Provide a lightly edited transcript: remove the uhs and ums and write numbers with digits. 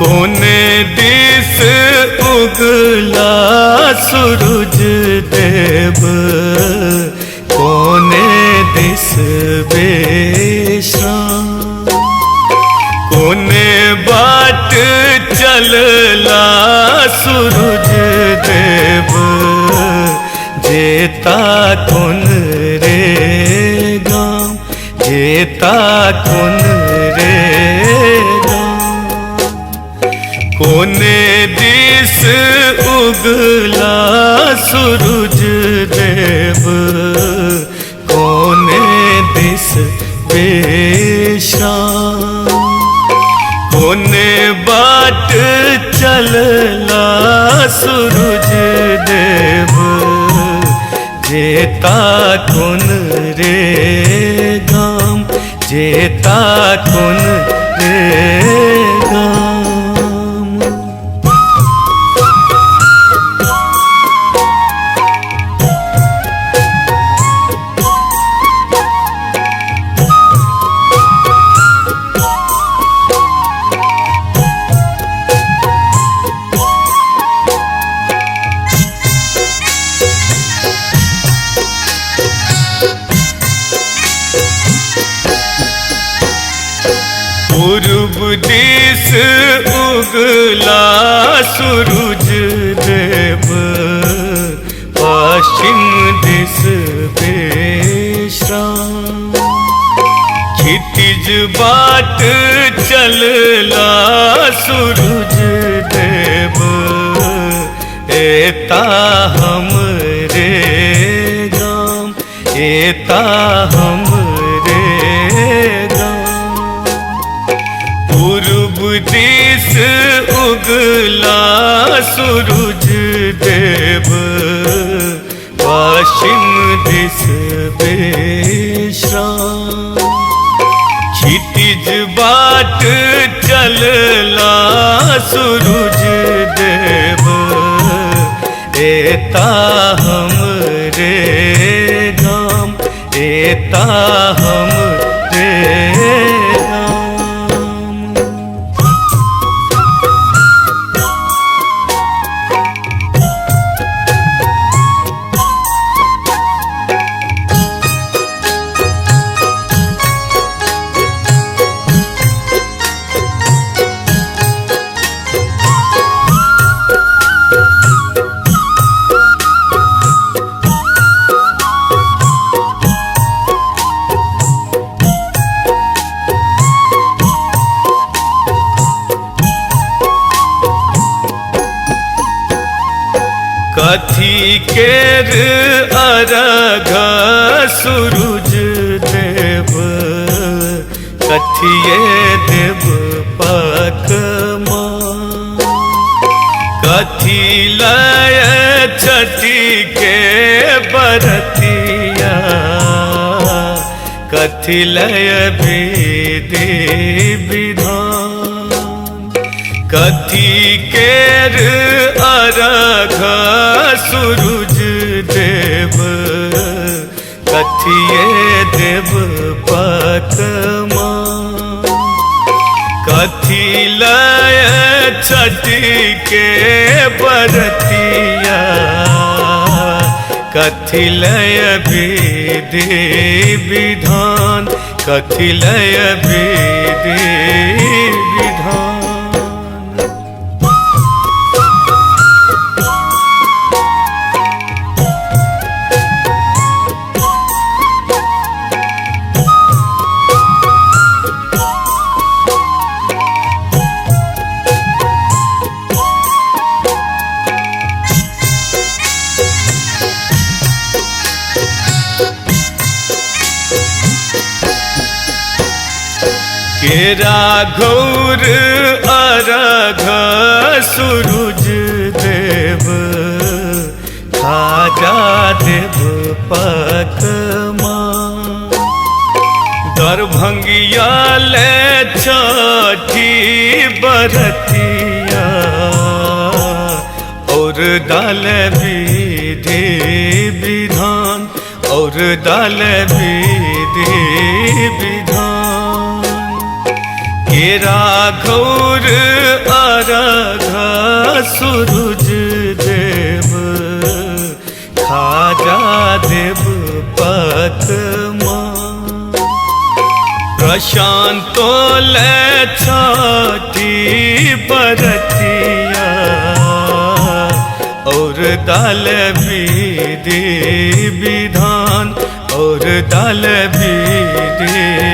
कोने दिस उगला सूरज देव, कोने दिस बेश्राम। कोने बाट चलला सूरज देव, जेता कोन रे गाम, जेता कोन रे गाम। कोने दिस उगला सूरज देव, कोने दिस बेश्राम। कोने बाट चलला सूरज देव, जेता कोन रे गाम, जेता कोन रे गाम। पूर्व दिस उगला सूरज देव, पश्चिम दिस बेश्राम। क्षितिज बाट चलला सूरज देव, एता हमरे गाम, एता हमरे गाम। पूर्व दिस उगला सूरज देव, पश्चिम दिस बेश्राम। क्षितिज बाट चलला सूरज देव, एता हमरे गाम, एता हमरे गाम। कथी केर अरघ सूरज देव, कथिए देव पकमा। कथी लय छठी के बरतिया, कथी लय विधि विधान। कथी केर अरघ सूरज देव, कथिए देव पकमा। कथी लय छठी के बरतिया, कथी लय विधि विधान, कथी लय विधि विधान। केरा घौर अरघ सूरज देव, खाजा देव पकमा। दरभंगिया ले छठी बरतिया, और दाल विधि विधान, और दाल विधि विधान। केरा घौर सूरज देव खाजा देव पतमा प्रशांतो ले छठी बरतिया और दाल विधि विधान और दाल विधि